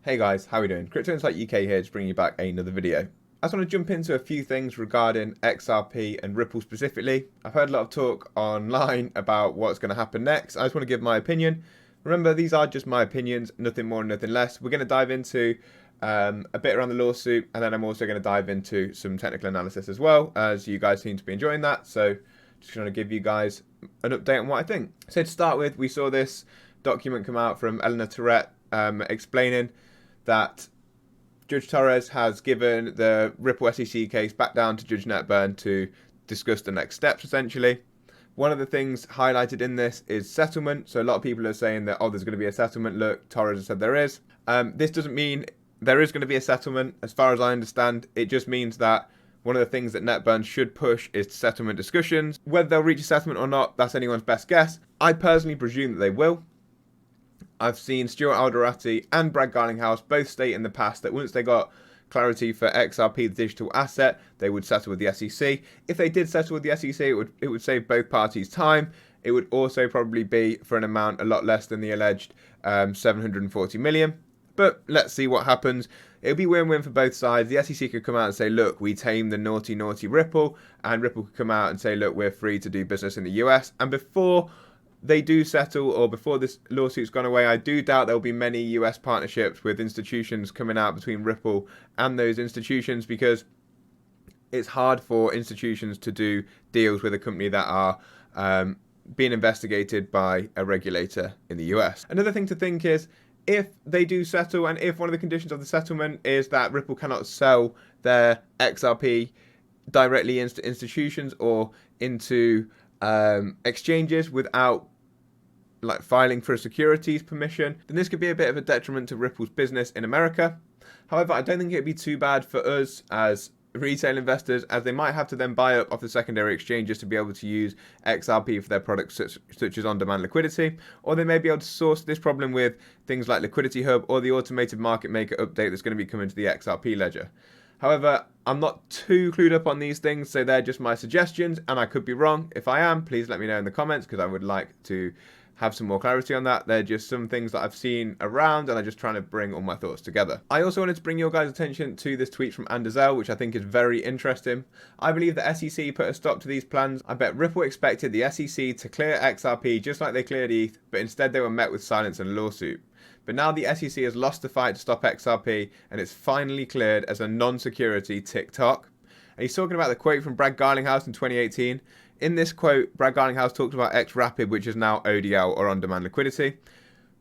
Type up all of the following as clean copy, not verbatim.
Hey guys, how are we doing? Cryptoinsightuk here to bring you back another video. I just want to jump into a few things regarding XRP and Ripple specifically. I've heard a lot of talk online about what's going to happen next. I just want to give my opinion. Remember, these are just my opinions, nothing more, nothing less. We're going to dive into a bit around the lawsuit, and then I'm also going to dive into some technical analysis as well, as you guys seem to be enjoying that. So just going to give you guys an update on what I think. So to start with, we saw this document come out from Eleanor Tourette explaining that Judge Torres has given the Ripple SEC case back down to Judge Netburn to discuss the next steps, essentially. One of the things highlighted in this is settlement. So a lot of people are saying that, oh, there's going to be a settlement. Look, Torres has said there is. This doesn't mean there is going to be a settlement. As far as I understand, it just means that one of the things that Netburn should push is settlement discussions. Whether they'll reach a settlement or not, that's anyone's best guess. I personally presume that they will. I've seen Stuart Alderati and Brad Garlinghouse both state in the past that once they got clarity for XRP, the digital asset, they would settle with the SEC. If they did settle with the SEC, it would save both parties time. It would also probably be for an amount a lot less than the alleged 740 million. But let's see what happens. It'll be win-win for both sides. The SEC could come out and say, look, we tamed the naughty Ripple. And Ripple could come out and say, look, we're free to do business in the US. And before they do settle, or before this lawsuit's gone away, I do doubt there'll be many US partnerships with institutions coming out between Ripple and those institutions, because it's hard for institutions to do deals with a company that are being investigated by a regulator in the US. Another thing to think is, if they do settle, and if one of the conditions of the settlement is that Ripple cannot sell their XRP directly into institutions or into exchanges without filing for a securities permission, then this could be a bit of a detriment to Ripple's business in America. However, I don't think it'd be too bad for us as retail investors, as they might have to then buy up off the secondary exchanges to be able to use XRP for their products such as on-demand liquidity, or they may be able to source this problem with things like Liquidity Hub or the automated market maker update that's going to be coming to the XRP ledger. However, I'm not too clued up on these things, so they're just my suggestions, and I could be wrong. If I am, please let me know in the comments, because I would like to have some more clarity on that. They're just some things that I've seen around, and I'm just trying to bring all my thoughts together. I also wanted to bring your guys' attention to this tweet from Anderzel, which I think is very interesting. I believe the SEC put a stop to these plans. I bet Ripple expected the SEC to clear XRP just like they cleared ETH, but instead they were met with silence and a lawsuit. But now the SEC has lost the fight to stop XRP, and it's finally cleared as a non-security TikTok. And he's talking about the quote from Brad Garlinghouse in 2018. In this quote, Brad Garlinghouse talked about XRapid, which is now ODL, or on-demand liquidity.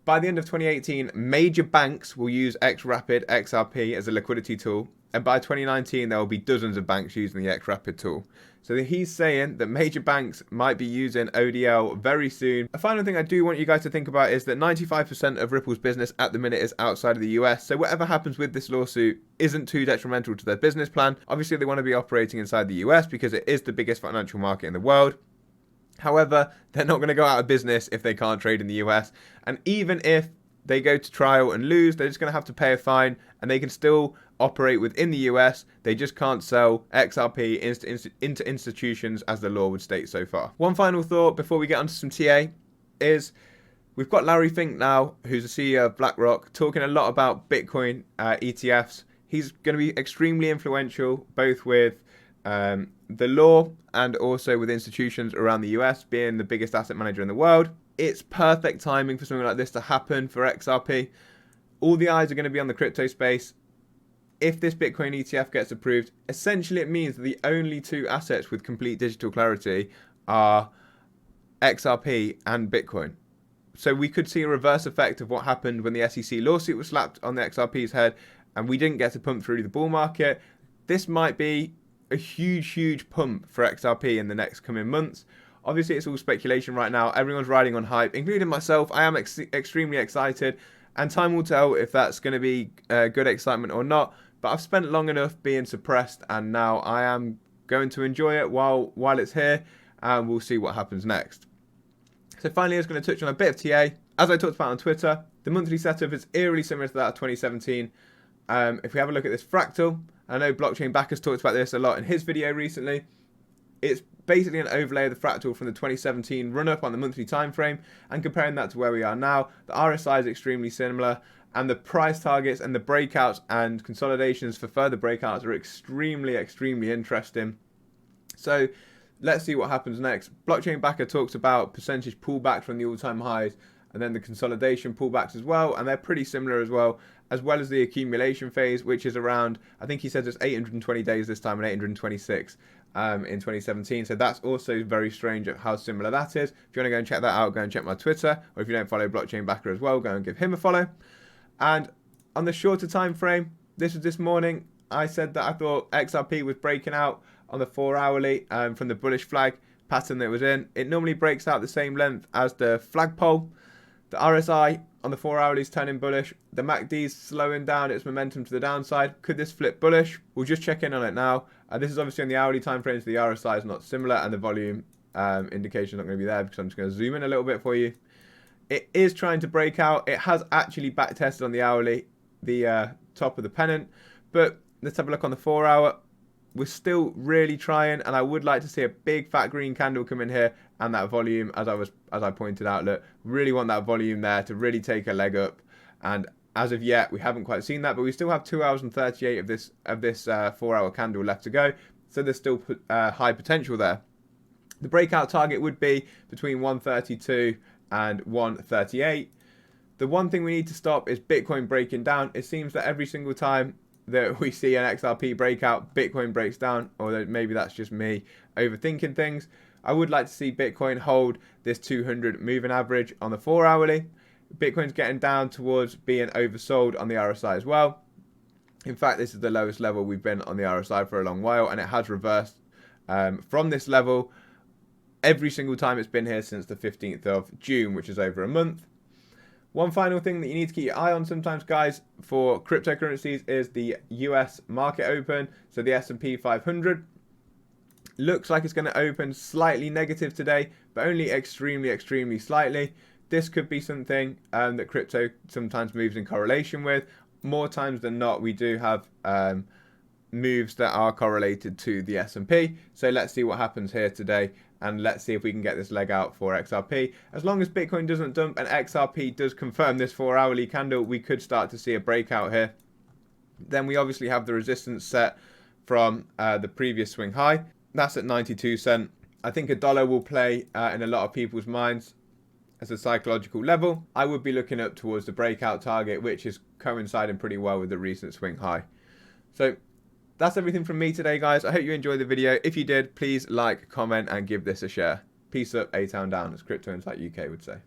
By the end of 2018, major banks will use XRapid, XRP, as a liquidity tool. And by 2019, there will be dozens of banks using the XRapid tool. So he's saying that major banks might be using ODL very soon. A final thing I do want you guys to think about is that 95% of Ripple's business at the minute is outside of the US. So whatever happens with this lawsuit isn't too detrimental to their business plan. Obviously, they want to be operating inside the US because it is the biggest financial market in the world. However, they're not going to go out of business if they can't trade in the US. And even if they go to trial and lose, they're just going to have to pay a fine, and they can still operate within the US. They just can't sell XRP into institutions as the law would state so far. One final thought before we get onto some TA is we've got Larry Fink now, who's the CEO of BlackRock, talking a lot about Bitcoin ETFs. He's going to be extremely influential, both with the law and also with institutions around the US, being the biggest asset manager in the world. It's perfect timing for something like this to happen for XRP. All the eyes are going to be on the crypto space. If this Bitcoin ETF gets approved, essentially it means that the only two assets with complete digital clarity are XRP and Bitcoin. So we could see a reverse effect of what happened when the SEC lawsuit was slapped on the XRP's head and we didn't get to pump through the bull market. This might be a huge pump for XRP in the next coming months. Obviously, it's all speculation right now. Everyone's riding on hype, including myself. I am extremely excited, and time will tell if that's going to be good excitement or not. But I've spent long enough being suppressed, and now I am going to enjoy it while it's here, and we'll see what happens next. So finally, I was going to touch on a bit of TA. As I talked about on Twitter, the monthly setup is eerily similar to that of 2017. If we have a look at this fractal, I know Blockchain Backers talked about this a lot in his video recently. It's basically an overlay of the fractal from the 2017 run-up on the monthly time frame, and comparing that to where we are now, the RSI is extremely similar, And the price targets and the breakouts and consolidations for further breakouts are extremely, extremely interesting. So let's see what happens next. Blockchain Backer talks about percentage pullbacks from the all-time highs and then the consolidation pullbacks as well. And they're pretty similar as well as the accumulation phase, which is around, I think he says it's 820 days this time and 826 in 2017. So that's also very strange at how similar that is. If you want to go and check that out, go and check my Twitter. Or if you don't follow Blockchain Backer as well, go and give him a follow. And on the shorter time frame, this was this morning, I said that I thought XRP was breaking out on the 4-hourly from the bullish flag pattern that it was in. It normally breaks out the same length as the flagpole. The RSI on the 4-hourly is turning bullish. The MACD is slowing down its momentum to the downside. Could this flip bullish? We'll just check in on it now. This is obviously on the hourly time frame, so the RSI is not similar, and the volume indication is not going to be there because I'm just going to zoom in a little bit for you. It is trying to break out. It has actually back tested on the hourly, the top of the pennant. But let's have a look on the 4-hour. We're still really trying, and I would like to see a big fat green candle come in here, and that volume, as I pointed out, look, really want that volume there to really take a leg up. And as of yet, we haven't quite seen that, but we still have 2 hours and 38 of this 4-hour candle left to go. So there's still high potential there. The breakout target would be between 132 and 138. The one thing we need to stop is Bitcoin breaking down. It seems that every single time that we see an XRP breakout, Bitcoin breaks down, or maybe that's just me overthinking things. I would like to see Bitcoin hold this 200 moving average on the 4-hourly. Bitcoin's getting down towards being oversold on the RSI as well. In fact, this is the lowest level we've been on the RSI for a long while, and it has reversed from this level every single time it's been here since the 15th of June, which is over a month. One final thing that you need to keep your eye on sometimes, guys, for cryptocurrencies is the US market open. So the S&P 500 looks like it's going to open slightly negative today, but only extremely, extremely slightly. This could be something that crypto sometimes moves in correlation with. More times than not, we do have moves that are correlated to the S&P. So let's see what happens here today, and let's see if we can get this leg out for XRP. As long as Bitcoin doesn't dump and XRP does confirm this 4-hourly candle, we could start to see a breakout here. Then we obviously have the resistance set from the previous swing high. That's at 92 cents. I think $1 will play in a lot of people's minds as a psychological level. I would be looking up towards the breakout target, which is coinciding pretty well with the recent swing high. So that's everything from me today, guys. I hope you enjoyed the video. If you did, please like, comment, and give this a share. Peace up, A-Town down, as Cryptoinsightuk would say.